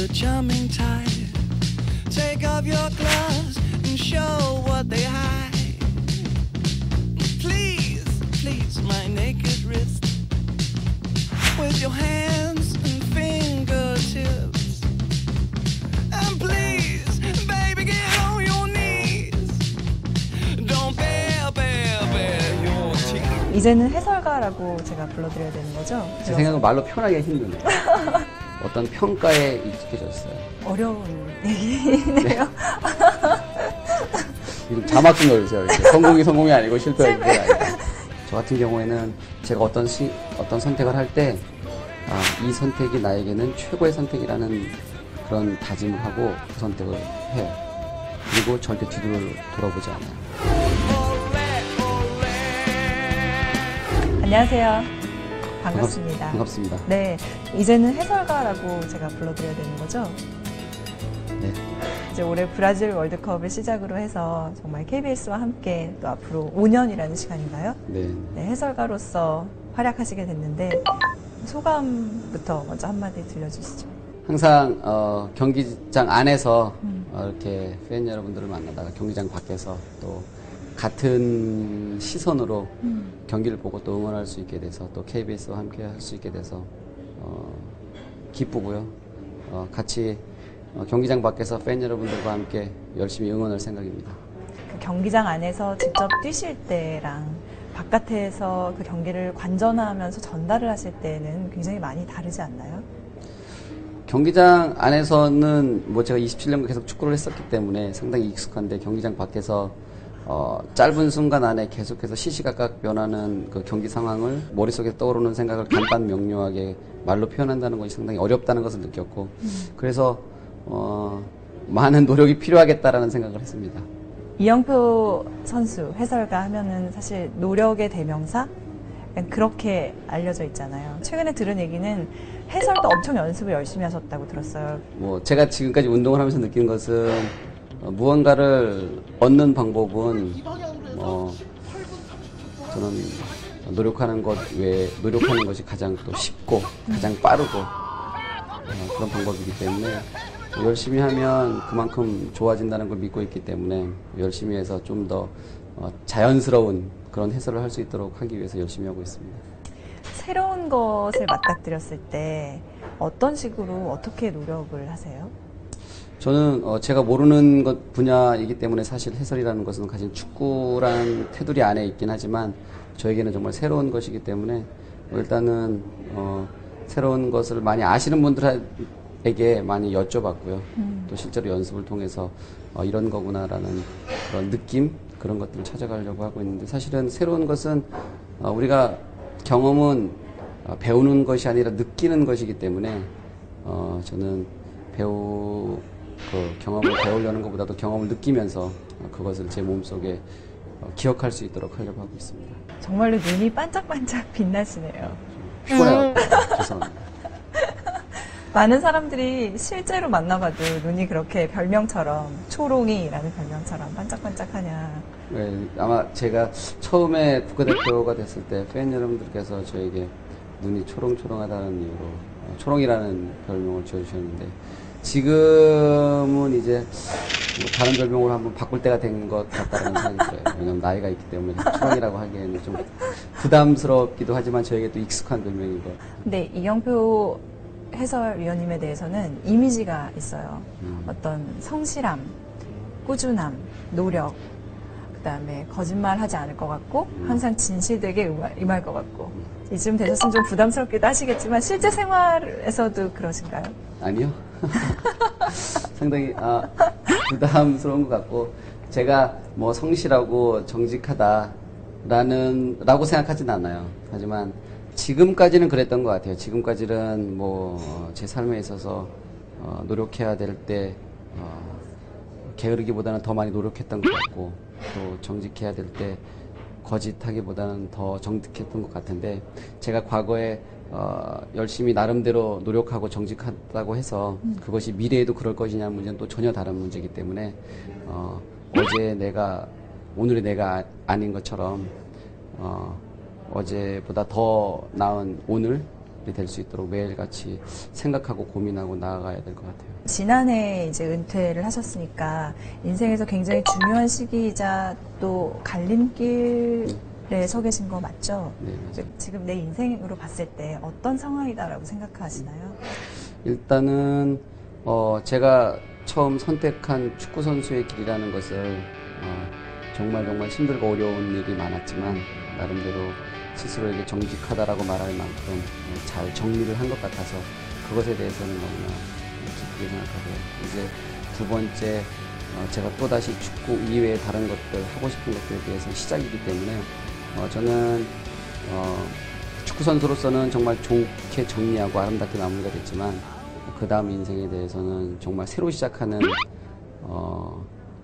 the charming tide. Take off your gloves and show what they hide. Please, please, my naked wrist with your hands and fingertips. And please, baby, get on your knees. Don't bear your teeth. 이제는 해설가라고 제가 불러드려야 되는 거죠? 제 생각은 말로 표현하기가 힘드네요. 어떤 평가에 익숙해졌어요. 어려운 얘기네요. 네. 자막 좀 넣어주세요. 이렇게. 성공이 아니고 실패가 아니고. 저 같은 경우에는 제가 어떤 선택을 할 때 이 선택이 나에게는 최고의 선택이라는 그런 다짐을 하고 그 선택을 해요. 그리고 절대 뒤를 돌아보지 않아요. 안녕하세요. 반갑습니다. 반갑습니다. 네, 이제는 해설가라고 제가 불러드려야 되는 거죠? 네. 이제 올해 브라질 월드컵을 시작으로 해서 정말 KBS와 함께 또 앞으로 5년이라는 시간인가요? 네. 네, 해설가로서 활약하시게 됐는데 소감부터 먼저 한마디 들려주시죠. 항상 경기장 안에서 이렇게 팬 여러분들을 만나다가 경기장 밖에서 또 같은 시선으로 경기를 보고 또 응원할 수 있게 돼서 또 KBS와 함께 할 수 있게 돼서 기쁘고요. 같이 경기장 밖에서 팬 여러분들과 함께 열심히 응원할 생각입니다. 그 경기장 안에서 직접 뛰실 때랑 바깥에서 그 경기를 관전하면서 전달을 하실 때는 굉장히 많이 다르지 않나요? 경기장 안에서는 뭐 제가 27년간 계속 축구를 했었기 때문에 상당히 익숙한데 경기장 밖에서 짧은 순간 안에 계속해서 시시각각 변하는 그 경기 상황을 머릿속에 떠오르는 생각을 간단 명료하게 말로 표현한다는 것이 상당히 어렵다는 것을 느꼈고 그래서 많은 노력이 필요하겠다라는 생각을 했습니다. 이영표 선수 해설가 하면은 사실 노력의 대명사? 그렇게 알려져 있잖아요. 최근에 들은 얘기는 해설도 엄청 연습을 열심히 하셨다고 들었어요. 뭐 제가 지금까지 운동을 하면서 느낀 것은 무언가를 얻는 방법은 저는 노력하는 것 외에 노력하는 것이 가장 또 쉽고 가장 빠르고 그런 방법이기 때문에 열심히 하면 그만큼 좋아진다는 걸 믿고 있기 때문에 열심히 해서 좀 더 자연스러운 그런 해설을 할 수 있도록 하기 위해서 열심히 하고 있습니다. 새로운 것을 맞닥뜨렸을 때 어떤 식으로 어떻게 노력을 하세요? 저는 제가 모르는 것 분야이기 때문에 사실 해설이라는 것은 가진 축구라는 테두리 안에 있긴 하지만 저에게는 정말 새로운 것이기 때문에 일단은 새로운 것을 많이 아시는 분들에게 많이 여쭤봤고요. 또 실제로 연습을 통해서 이런 거구나라는 그런 느낌 그런 것들을 찾아가려고 하고 있는데 사실은 새로운 것은 우리가 경험은 배우는 것이 아니라 느끼는 것이기 때문에 저는 경험을 배우려는 것보다도 경험을 느끼면서 그것을 제 몸속에 기억할 수 있도록 하려고 하고 있습니다. 정말로 눈이 반짝반짝 빛나시네요. 피곤해요. 죄송합니다. 많은 사람들이 실제로 만나봐도 눈이 그렇게 별명처럼 초롱이라는 별명처럼 반짝반짝하냐. 네, 아마 제가 처음에 국가대표가 됐을 때 팬 여러분들께서 저에게 눈이 초롱초롱하다는 이유로 초롱이라는 별명을 지어주셨는데 지금은 이제 뭐 다른 별명으로 한번 바꿀 때가 된 것 같다는 생각이 들어요. 왜냐면 나이가 있기 때문에 초롱이라고 하기에는 좀 부담스럽기도 하지만 저에게 또 익숙한 별명인 것. 근데 이영표 해설위원님에 대해서는 이미지가 있어요. 어떤 성실함, 꾸준함, 노력, 그 다음에 거짓말하지 않을 것 같고 항상 진실되게 임할 것 같고 이쯤 되셨으면 좀 부담스럽기도 하시겠지만 실제 생활에서도 그러신가요? 아니요. 상당히 부담스러운 것 같고 제가 뭐 성실하고 정직하다라고 생각하진 않아요. 하지만 지금까지는 그랬던 것 같아요. 지금까지는 제 삶에 있어서 노력해야 될 때 게으르기보다는 더 많이 노력했던 것 같고 또 정직해야 될 때 거짓하기보다는 더 정직했던 것 같은데 제가 과거에 열심히 나름대로 노력하고 정직하다고 해서 그것이 미래에도 그럴 것이냐는 문제는 또 전혀 다른 문제이기 때문에 오늘의 내가 아닌 것처럼 어제보다 더 나은 오늘 될 수 있도록 매일같이 생각하고 고민하고 나아가야 될 것 같아요. 지난해 이제 은퇴를 하셨으니까 인생에서 굉장히 중요한 시기이자 또 갈림길에 서 계신 거 맞죠? 네, 맞아요. 지금 내 인생으로 봤을 때 어떤 상황이다라고 생각하시나요? 일단은 제가 처음 선택한 축구 선수의 길이라는 것을 정말 힘들고 어려운 일이 많았지만 나름대로 스스로에게 정직하다라고 말할 만큼 잘 정리를 한 것 같아서 그것에 대해서는 너무나 기쁘게 생각하고요. 이제 두 번째 제가 또다시 축구 이외의 다른 것들 하고 싶은 것들에 대해서 시작이기 때문에 저는 축구 선수로서는 정말 좋게 정리하고 아름답게 마무리가 됐지만 그 다음 인생에 대해서는 정말 새로 시작하는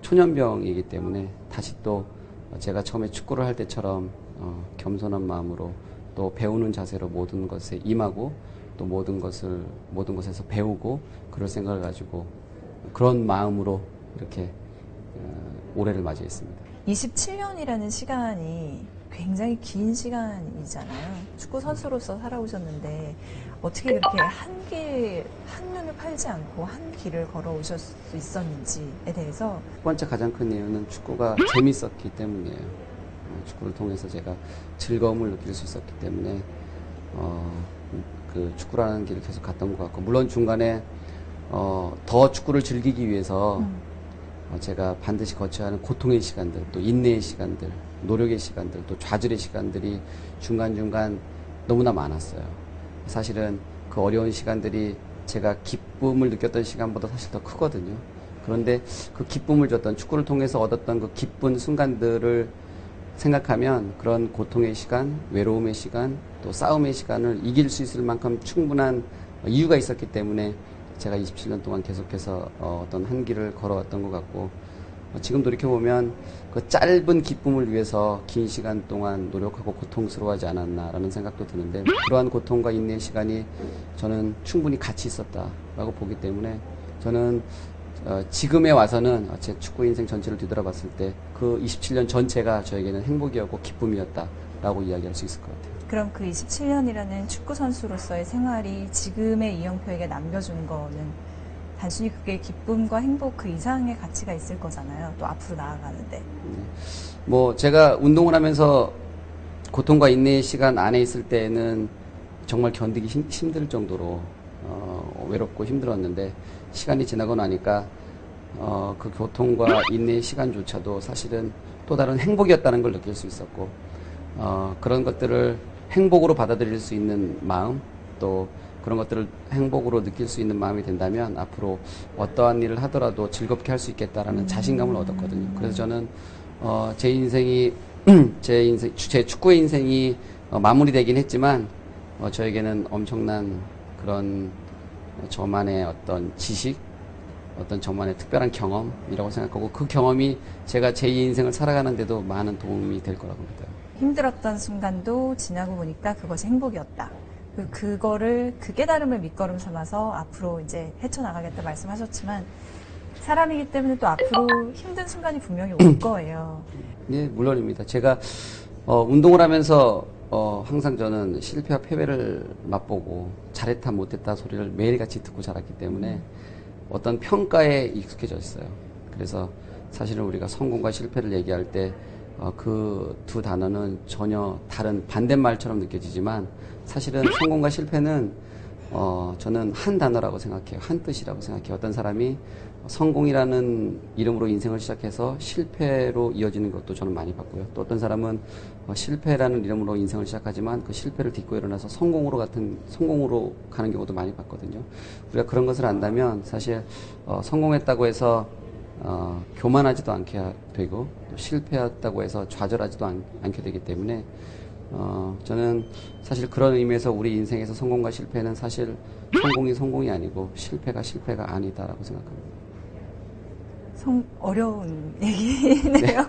초년병이기 때문에 다시 또 제가 처음에 축구를 할 때처럼 겸손한 마음으로 또 배우는 자세로 모든 것에 임하고 또 모든 것에서 배우고 그럴 생각을 가지고 그런 마음으로 이렇게 올해를 맞이했습니다. 27년이라는 시간이 굉장히 긴 시간이잖아요. 축구 선수로서 살아오셨는데 어떻게 그렇게 한눈을 팔지 않고 한 길을 걸어오실 수 있었는지에 대해서 첫 번째 가장 큰 이유는 축구가 재밌었기 때문이에요. 축구를 통해서 제가 즐거움을 느낄 수 있었기 때문에 그 축구라는 길을 계속 갔던 것 같고 물론 중간에 더 축구를 즐기기 위해서 제가 반드시 거쳐야 하는 고통의 시간들, 또 인내의 시간들, 노력의 시간들, 또 좌절의 시간들이 중간중간 너무나 많았어요. 사실은 그 어려운 시간들이 제가 기쁨을 느꼈던 시간보다 사실 더 크거든요. 그런데 그 기쁨을 줬던 축구를 통해서 얻었던 그 기쁜 순간들을 생각하면 그런 고통의 시간, 외로움의 시간, 또 싸움의 시간을 이길 수 있을 만큼 충분한 이유가 있었기 때문에 제가 27년 동안 계속해서 어떤 한 길을 걸어왔던 것 같고 지금 돌이켜보면 그 짧은 기쁨을 위해서 긴 시간 동안 노력하고 고통스러워하지 않았나라는 생각도 드는데 그러한 고통과 인내의 시간이 저는 충분히 가치 있었다라고 보기 때문에 저는 지금에 와서는 제 축구 인생 전체를 뒤돌아봤을 때 그 27년 전체가 저에게는 행복이었고 기쁨이었다라고 이야기할 수 있을 것 같아요. 그럼 그 27년이라는 축구 선수로서의 생활이 지금의 이영표에게 남겨준 거는 단순히 그게 기쁨과 행복 그 이상의 가치가 있을 거잖아요. 또 앞으로 나아가는데. 뭐 제가 운동을 하면서 고통과 인내의 시간 안에 있을 때는 정말 견디기 힘들 정도로 외롭고 힘들었는데 시간이 지나고 나니까 그 고통과 인내의 시간조차도 사실은 또 다른 행복이었다는 걸 느낄 수 있었고 그런 것들을 행복으로 받아들일 수 있는 마음 또 그런 것들을 행복으로 느낄 수 있는 마음이 된다면 앞으로 어떠한 일을 하더라도 즐겁게 할 수 있겠다라는 자신감을 얻었거든요. 그래서 저는 제 축구의 인생이 마무리되긴 했지만 저에게는 엄청난 그런 저만의 어떤 지식, 어떤 저만의 특별한 경험이라고 생각하고 그 경험이 제가 제 인생을 살아가는데도 많은 도움이 될 거라고 믿어요. 힘들었던 순간도 지나고 보니까 그것이 행복이었다. 그 깨달음을 밑거름 삼아서 앞으로 이제 헤쳐나가겠다 말씀하셨지만 사람이기 때문에 또 앞으로 힘든 순간이 분명히 올 거예요. 네, 물론입니다. 제가 운동을 하면서 항상 저는 실패와 패배를 맛보고 잘했다 못했다 소리를 매일같이 듣고 자랐기 때문에 어떤 평가에 익숙해져 있어요. 그래서 사실은 우리가 성공과 실패를 얘기할 때 그 두 단어는 전혀 다른 반대말처럼 느껴지지만 사실은 성공과 실패는 저는 한 단어라고 생각해요. 한 뜻이라고 생각해요. 어떤 사람이 성공이라는 이름으로 인생을 시작해서 실패로 이어지는 것도 저는 많이 봤고요. 또 어떤 사람은 실패라는 이름으로 인생을 시작하지만 그 실패를 딛고 일어나서 성공으로 가는 경우도 많이 봤거든요. 우리가 그런 것을 안다면 사실 성공했다고 해서 교만하지도 않게 되고 또 실패했다고 해서 좌절하지도 않게 되기 때문에 저는 사실 그런 의미에서 우리 인생에서 성공과 실패는 사실 성공이 아니고 실패가 아니다라고 생각합니다. 어려운 얘기네요.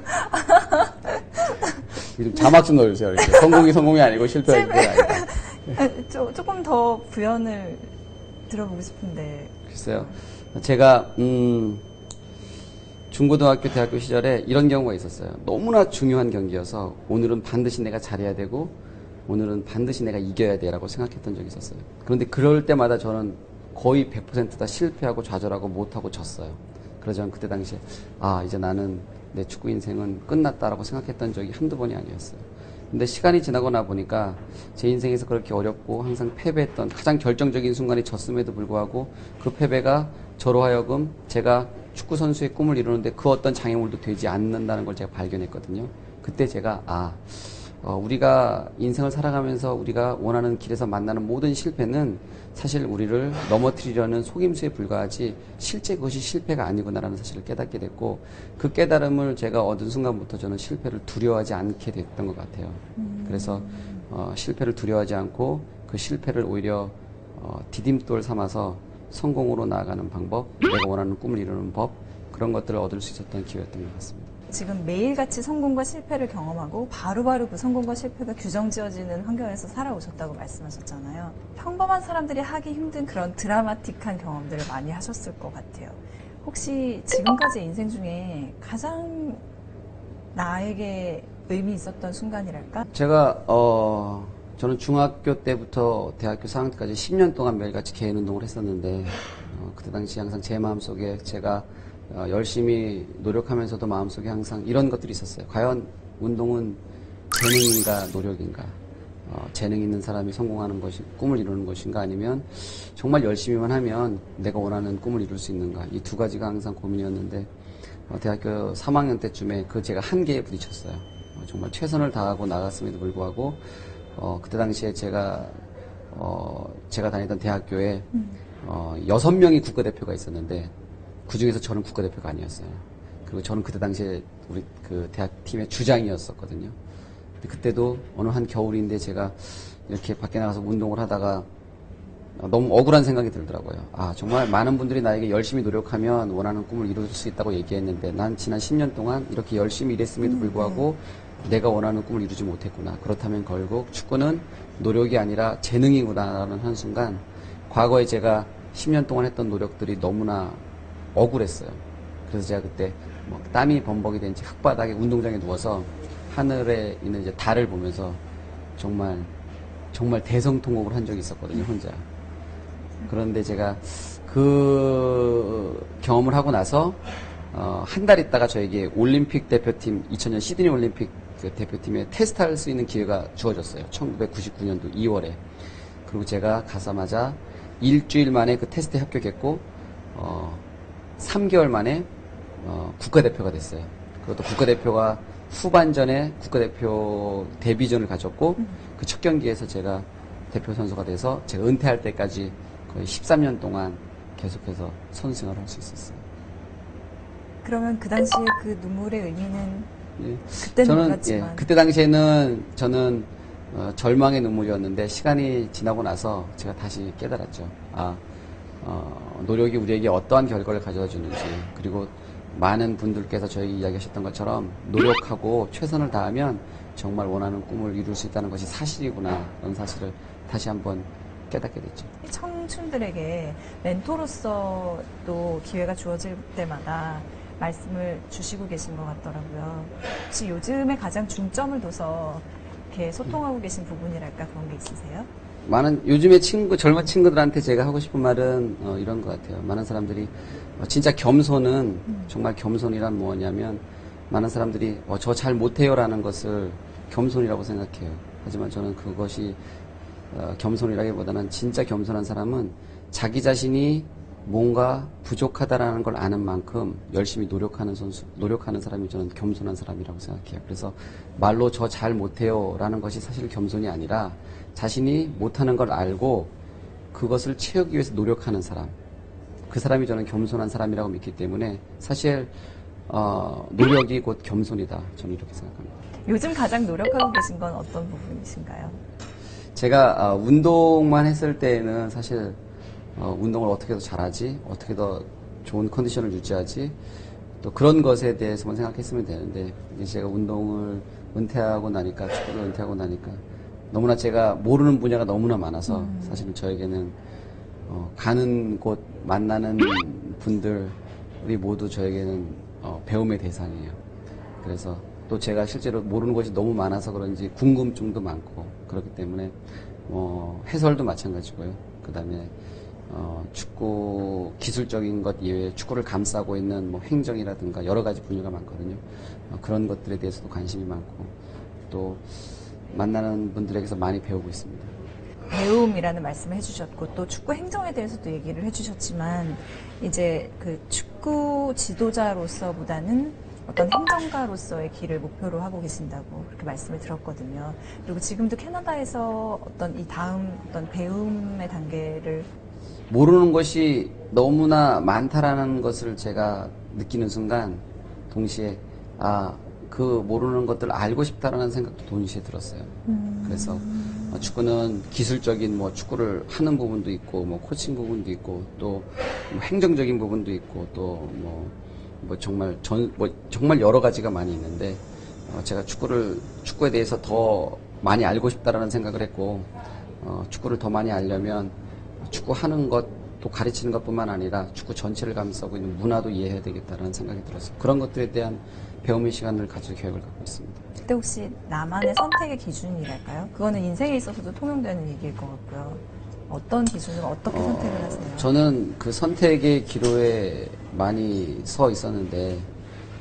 좀 자막 좀 넣어주세요. 이렇게. 성공이 아니고 실패가 아니다. 조금 더 부연을 들어보고 싶은데. 글쎄요. 제가 중고등학교, 대학교 시절에 이런 경우가 있었어요. 너무나 중요한 경기여서 오늘은 반드시 내가 잘해야 되고 오늘은 반드시 내가 이겨야 돼라고 생각했던 적이 있었어요. 그런데 그럴 때마다 저는 거의 100% 다 실패하고 좌절하고 못하고 졌어요. 그러지만 그때 당시에 이제 나는 내 축구 인생은 끝났다라고 생각했던 적이 한두 번이 아니었어요. 근데 시간이 지나고 나 보니까 제 인생에서 그렇게 어렵고 항상 패배했던 가장 결정적인 순간이 졌음에도 불구하고 그 패배가 저로 하여금 제가 축구 선수의 꿈을 이루는데 그 어떤 장애물도 되지 않는다는 걸 제가 발견했거든요. 그때 제가 우리가 인생을 살아가면서 우리가 원하는 길에서 만나는 모든 실패는 사실 우리를 넘어뜨리려는 속임수에 불과하지 실제 그것이 실패가 아니구나라는 사실을 깨닫게 됐고, 그 깨달음을 제가 얻은 순간부터 저는 실패를 두려워하지 않게 됐던 것 같아요. 그래서 실패를 두려워하지 않고 그 실패를 오히려 디딤돌 삼아서 성공으로 나아가는 방법, 내가 원하는 꿈을 이루는 법, 그런 것들을 얻을 수 있었던 기회였던 것 같습니다. 지금 매일같이 성공과 실패를 경험하고 바로바로 그 성공과 실패가 규정지어지는 환경에서 살아오셨다고 말씀하셨잖아요. 평범한 사람들이 하기 힘든 그런 드라마틱한 경험들을 많이 하셨을 것 같아요. 혹시 지금까지 인생 중에 가장 나에게 의미 있었던 순간이랄까? 제가 저는 중학교 때부터 대학교 4학년 때까지 10년 동안 매일같이 개인 운동을 했었는데 그때 당시 항상 제 마음속에 제가 열심히 노력하면서도 마음속에 항상 이런 것들이 있었어요. 과연 운동은 재능인가 노력인가? 재능 있는 사람이 성공하는 것이 꿈을 이루는 것인가? 아니면 정말 열심히만 하면 내가 원하는 꿈을 이룰 수 있는가? 이 두 가지가 항상 고민이었는데 대학교 3학년 때쯤에 제가 한계에 부딪혔어요. 정말 최선을 다하고 나갔음에도 불구하고 그때 당시에 제가 다니던 대학교에 6명이 국가대표가 있었는데 그 중에서 저는 국가대표가 아니었어요. 그리고 저는 그때 당시에 우리 그 대학 팀의 주장이었었거든요. 근데 그때도 어느 한 겨울인데 제가 이렇게 밖에 나가서 운동을 하다가 너무 억울한 생각이 들더라고요. 정말 많은 분들이 나에게 열심히 노력하면 원하는 꿈을 이룰 수 있다고 얘기했는데 난 지난 10년 동안 이렇게 열심히 일했음에도 불구하고 내가 원하는 꿈을 이루지 못했구나. 그렇다면 결국 축구는 노력이 아니라 재능이구나라는 한순간 과거에 제가 10년 동안 했던 노력들이 너무나 억울했어요. 그래서 제가 그때 땀이 범벅이 된 채 흙바닥에 운동장에 누워서 하늘에 있는 이제 달을 보면서 정말 대성통곡을 한 적이 있었거든요, 혼자. 그런데 제가 그 경험을 하고 나서 한 달 있다가 저에게 올림픽 대표팀 2000년 시드니 올림픽 대표팀에 테스트할 수 있는 기회가 주어졌어요. 1999년도 2월에. 그리고 제가 가자마자 일주일 만에 그 테스트에 합격했고 3개월 만에 국가대표가 됐어요. 그것도 국가대표가 후반전에 국가대표 데뷔전을 가졌고 그 첫 경기에서 제가 대표 선수가 돼서 제가 은퇴할 때까지 거의 13년 동안 계속해서 선수 생활을 할 수 있었어요. 그러면 그 당시에 그 눈물의 의미는 그때는 몰랐지만 그때 당시에는 저는 절망의 눈물이었는데 시간이 지나고 나서 제가 다시 깨달았죠. 노력이 우리에게 어떠한 결과를 가져다 주는지, 그리고 많은 분들께서 저에게 이야기하셨던 것처럼 노력하고 최선을 다하면 정말 원하는 꿈을 이룰 수 있다는 것이 사실이구나, 이런 사실을 다시 한번 깨닫게 됐죠. 청춘들에게 멘토로서 또 기회가 주어질 때마다 말씀을 주시고 계신 것 같더라고요. 혹시 요즘에 가장 중점을 둬서 이렇게 소통하고 계신 부분이랄까, 그런 게 있으세요? 요즘의 젊은 친구들한테 제가 하고 싶은 말은 이런 것 같아요. 많은 사람들이 진짜 겸손은 정말 겸손이란 뭐냐면, 많은 사람들이 저 잘 못해요라는 것을 겸손이라고 생각해요. 하지만 저는 그것이 겸손이라기보다는 진짜 겸손한 사람은 자기 자신이 뭔가 부족하다라는 걸 아는 만큼 열심히 노력하는 사람이 저는 겸손한 사람이라고 생각해요. 그래서 말로 저 잘 못해요라는 것이 사실 겸손이 아니라 자신이 못하는 걸 알고 그것을 채우기 위해서 노력하는 사람, 그 사람이 저는 겸손한 사람이라고 믿기 때문에 사실 노력이 곧 겸손이다, 저는 이렇게 생각합니다. 요즘 가장 노력하고 계신 건 어떤 부분이신가요? 제가 운동만 했을 때에는 사실 운동을 어떻게 더 잘하지, 어떻게 더 좋은 컨디션을 유지하지, 또 그런 것에 대해서만 생각했으면 되는데, 이제 제가 운동을 은퇴하고 나니까, 축구를 은퇴하고 나니까 너무나 제가 모르는 분야가 너무나 많아서 사실은 저에게는 가는 곳, 만나는 분들이 모두 저에게는 배움의 대상이에요. 그래서 또 제가 실제로 모르는 것이 너무 많아서 그런지 궁금증도 많고 그렇기 때문에 해설도 마찬가지고요. 그다음에 축구 기술적인 것 이외에 축구를 감싸고 있는 뭐 행정이라든가 여러 가지 분야가 많거든요. 그런 것들에 대해서도 관심이 많고 또 만나는 분들에게서 많이 배우고 있습니다. 배움이라는 말씀을 해주셨고 또 축구 행정에 대해서도 얘기를 해주셨지만 이제 그 축구 지도자로서보다는 어떤 행정가로서의 길을 목표로 하고 계신다고 그렇게 말씀을 들었거든요. 그리고 지금도 캐나다에서 어떤 이 다음 어떤 배움의 단계를 모르는 것이 너무나 많다라는 것을 제가 느끼는 순간 동시에 그 모르는 것들을 알고 싶다라는 생각도 동시에 들었어요. 그래서 축구는 기술적인 뭐 축구를 하는 부분도 있고 뭐 코칭 부분도 있고 또 뭐 행정적인 부분도 있고 또 뭐 정말 여러 가지가 많이 있는데 제가 축구에 대해서 더 많이 알고 싶다라는 생각을 했고 축구를 더 많이 알려면 축구하는 것 또 가르치는 것뿐만 아니라 축구 전체를 감싸고 있는 문화도 이해해야 되겠다라는 생각이 들었어요. 그런 것들에 대한 배움의 시간을 가질 계획을 갖고 있습니다. 그때 혹시 나만의 선택의 기준이랄까요? 그거는 인생에 있어서도 통용되는 얘기일 것 같고요. 어떤 기준으로 어떻게 선택을 하시나요? 저는 그 선택의 기로에 많이 서 있었는데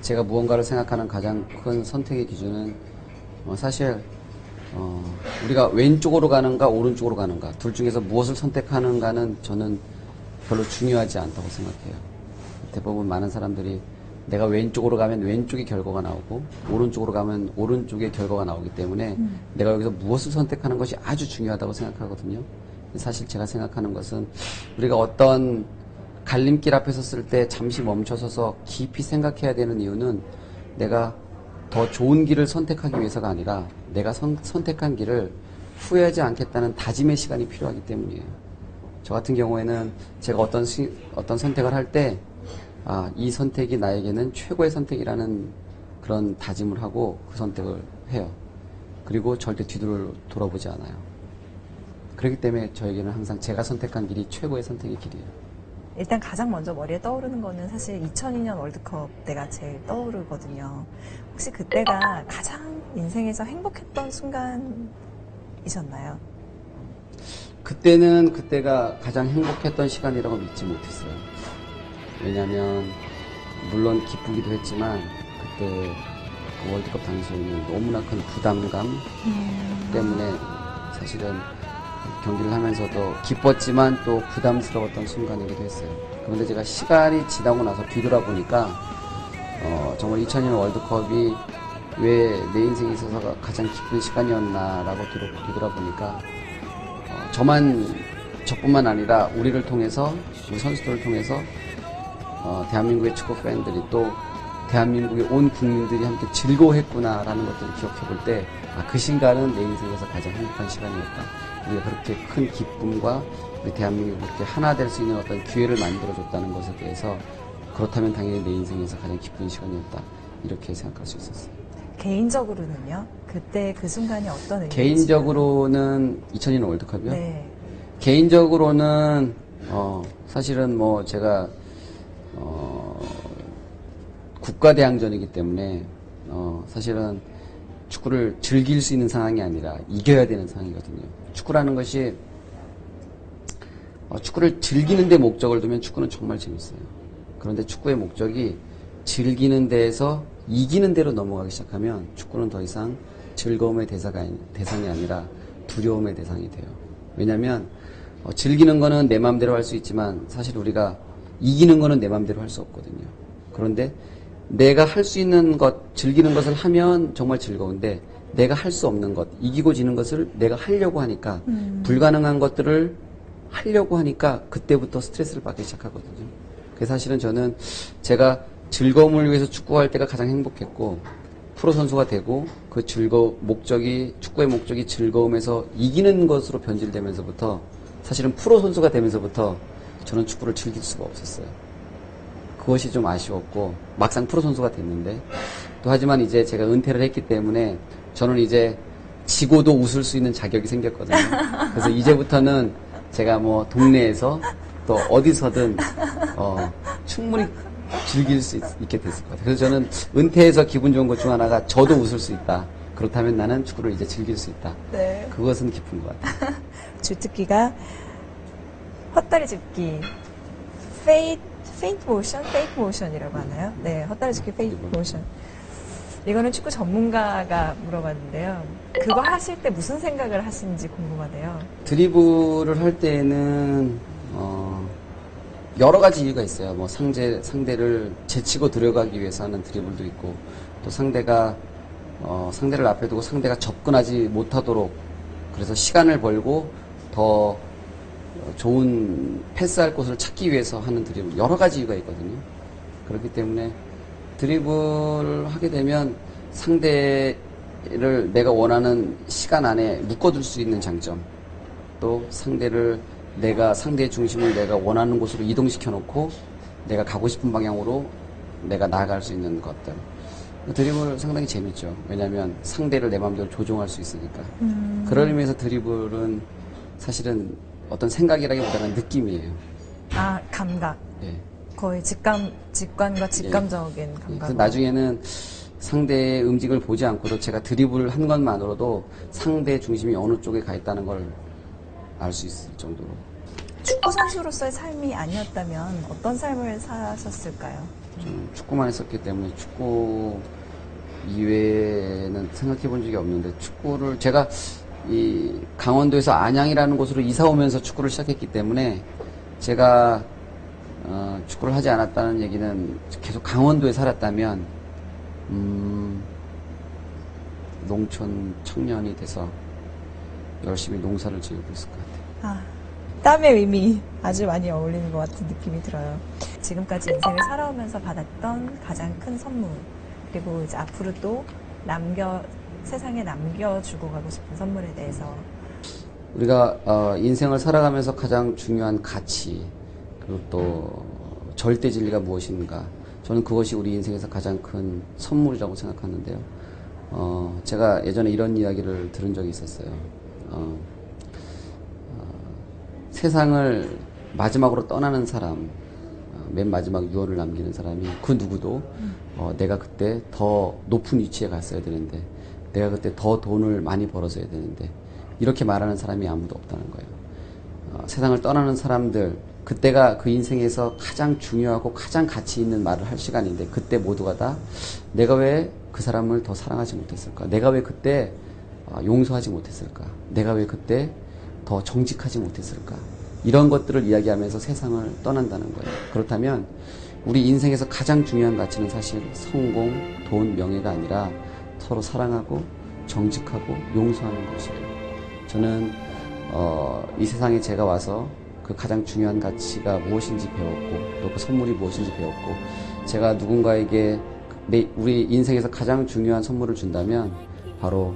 제가 무언가를 생각하는 가장 큰 선택의 기준은 사실 우리가 왼쪽으로 가는가 오른쪽으로 가는가 둘 중에서 무엇을 선택하는가는 저는 별로 중요하지 않다고 생각해요. 대부분 많은 사람들이 내가 왼쪽으로 가면 왼쪽의 결과가 나오고 오른쪽으로 가면 오른쪽의 결과가 나오기 때문에 내가 여기서 무엇을 선택하는 것이 아주 중요하다고 생각하거든요. 사실 제가 생각하는 것은 우리가 어떤 갈림길 앞에 섰을 때 잠시 멈춰서서 깊이 생각해야 되는 이유는 내가 더 좋은 길을 선택하기 위해서가 아니라 내가 선택한 길을 후회하지 않겠다는 다짐의 시간이 필요하기 때문이에요. 저 같은 경우에는 제가 어떤 선택을 할 때 이 선택이 나에게는 최고의 선택이라는 그런 다짐을 하고 그 선택을 해요. 그리고 절대 뒤돌아보지 않아요. 그렇기 때문에 저에게는 항상 제가 선택한 길이 최고의 선택의 길이에요. 일단 가장 먼저 머리에 떠오르는 거는 사실 2002년 월드컵 때가 제일 떠오르거든요. 혹시 그때가 가장 인생에서 행복했던 순간이셨나요? 그때가 가장 행복했던 시간이라고 믿지 못했어요. 왜냐면 물론 기쁘기도 했지만 그때 그 월드컵 당시에는 너무나 큰 부담감 때문에 사실은 경기를 하면서도 기뻤지만 또 부담스러웠던 순간이기도 했어요. 그런데 제가 시간이 지나고 나서 뒤돌아보니까 정말 2002년 월드컵이 왜 내 인생에 있어서 가장 기쁜 시간이었나라고 뒤돌아보니까 저뿐만 아니라 우리를 통해서 우리 선수들을 통해서 대한민국의 축구 팬들이 또 대한민국의 온 국민들이 함께 즐거워했구나라는 것들을 기억해 볼 때 그 순간은 내 인생에서 가장 행복한 시간이었다. 우리가 그렇게 큰 기쁨과 우리 대한민국이 그렇게 하나 될 수 있는 어떤 기회를 만들어줬다는 것에 대해서 그렇다면 당연히 내 인생에서 가장 기쁜 시간이었다. 이렇게 생각할 수 있었어요. 개인적으로는요? 그때 그 순간이 어떤 의미인지? 개인적으로는 2002년 월드컵이요? 네. 개인적으로는 사실은 뭐 제가 국가대항전이기 때문에 사실은 축구를 즐길 수 있는 상황이 아니라 이겨야 되는 상황이거든요. 축구라는 것이 축구를 즐기는 데 목적을 두면 축구는 정말 재밌어요. 그런데 축구의 목적이 즐기는 데에서 이기는 데로 넘어가기 시작하면 축구는 더 이상 즐거움의 대상이 아니라 두려움의 대상이 돼요. 왜냐하면 즐기는 거는 내 마음대로 할 수 있지만 사실 우리가 이기는 거는 내 마음대로 할 수 없거든요. 그런데 내가 할 수 있는 것, 즐기는 것을 하면 정말 즐거운데 내가 할 수 없는 것, 이기고 지는 것을 내가 하려고 하니까 불가능한 것들을 하려고 하니까 그때부터 스트레스를 받기 시작하거든요. 그래서 사실은 저는 제가 즐거움을 위해서 축구할 때가 가장 행복했고 프로 선수가 되고 그 축구의 목적이 즐거움에서 이기는 것으로 변질되면서부터 사실은 프로 선수가 되면서부터 저는 축구를 즐길 수가 없었어요. 그것이 좀 아쉬웠고 막상 프로 선수가 됐는데 또 하지만 이제 제가 은퇴를 했기 때문에 저는 이제 지고도 웃을 수 있는 자격이 생겼거든요. 그래서 이제부터는 제가 뭐 동네에서 또 어디서든 충분히 즐길 수 있게 됐을 것 같아요. 그래서 저는 은퇴해서 기분 좋은 것 중 하나가 저도 웃을 수 있다. 그렇다면 나는 축구를 이제 즐길 수 있다. 네. 그것은 기쁜 것 같아요. 주특기가 헛다리 짚기, 페인트 모션, 페이크 모션이라고 하나요? 네, 헛다리 짚기, 페이크 모션. 이거는 축구 전문가가 물어봤는데요. 그거 하실 때 무슨 생각을 하시는지 궁금하대요. 드리블을 할 때에는 여러 가지 이유가 있어요. 뭐 상대를 제치고 들어가기 위해서 하는 드리블도 있고, 또 상대가 상대를 앞에 두고 상대가 접근하지 못하도록 그래서 시간을 벌고 더 좋은 패스할 곳을 찾기 위해서 하는 드리블, 여러 가지 이유가 있거든요. 그렇기 때문에 드리블을 하게 되면 상대를 내가 원하는 시간 안에 묶어둘 수 있는 장점, 또 상대의 중심을 내가 원하는 곳으로 이동시켜 놓고 내가 가고 싶은 방향으로 내가 나아갈 수 있는 것들. 드리블 상당히 재밌죠. 왜냐하면 상대를 내 마음대로 조종할 수 있으니까. 그런 의미에서 드리블은 사실은 어떤 생각이라기보다는 느낌이에요. 아, 감각. 예. 거의 직관과 직감적인 감각. 나중에는 상대의 움직임을 보지 않고도 제가 드리블을 한 것만으로도 상대의 중심이 어느 쪽에 가 있다는 걸 알 수 있을 정도로. 축구 선수로서의 삶이 아니었다면 어떤 삶을 사셨을까요? 좀 축구만 했었기 때문에 축구 이외에는 생각해 본 적이 없는데, 축구를 제가 이 강원도에서 안양이라는 곳으로 이사 오면서 축구를 시작했기 때문에 제가 축구를 하지 않았다는 얘기는 계속 강원도에 살았다면 농촌 청년이 돼서 열심히 농사를 지으고 있을 것 같아요. 아, 땀의 의미 아주 많이 어울리는 것 같은 느낌이 들어요. 지금까지 인생을 살아오면서 받았던 가장 큰 선물, 그리고 이제 앞으로 또 세상에 남겨주고 가고 싶은 선물에 대해서. 우리가 인생을 살아가면서 가장 중요한 가치, 그리고 또 절대 진리가 무엇인가, 저는 그것이 우리 인생에서 가장 큰 선물이라고 생각하는데요. 제가 예전에 이런 이야기를 들은 적이 있었어요. 세상을 마지막으로 떠나는 사람, 맨 마지막 유언을 남기는 사람이 그 누구도 내가 그때 더 높은 위치에 갔어야 되는데, 내가 그때 더 돈을 많이 벌었어야 되는데, 이렇게 말하는 사람이 아무도 없다는 거예요. 세상을 떠나는 사람들, 그때가 그 인생에서 가장 중요하고 가장 가치 있는 말을 할 시간인데, 그때 모두가 다 내가 왜 그 사람을 더 사랑하지 못했을까? 내가 왜 그때 용서하지 못했을까? 내가 왜 그때 더 정직하지 못했을까? 이런 것들을 이야기하면서 세상을 떠난다는 거예요. 그렇다면 우리 인생에서 가장 중요한 가치는 사실 성공, 돈, 명예가 아니라 서로 사랑하고 정직하고 용서하는 것이에요. 저는 이 세상에 제가 와서 그 가장 중요한 가치가 무엇인지 배웠고, 또 그 선물이 무엇인지 배웠고, 제가 누군가에게 우리 인생에서 가장 중요한 선물을 준다면 바로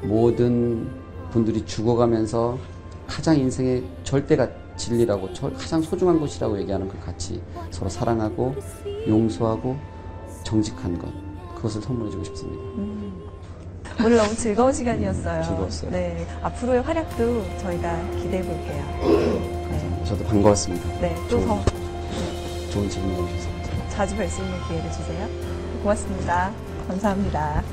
모든 분들이 죽어가면서 가장 인생의 절대가 진리라고, 가장 소중한 것이라고 얘기하는 그 가치, 서로 사랑하고 용서하고 정직한 것, 그것을 선물해주고 싶습니다. 오늘 너무 즐거운 시간이었어요. 즐거웠어요. 네, 앞으로의 활약도 저희가 기대해 볼게요. 네. 저도 반가웠습니다. 네, 또 더 좋은 질문을 주셔서 자주 뵐 수 있는 기회를 주세요. 고맙습니다. 감사합니다.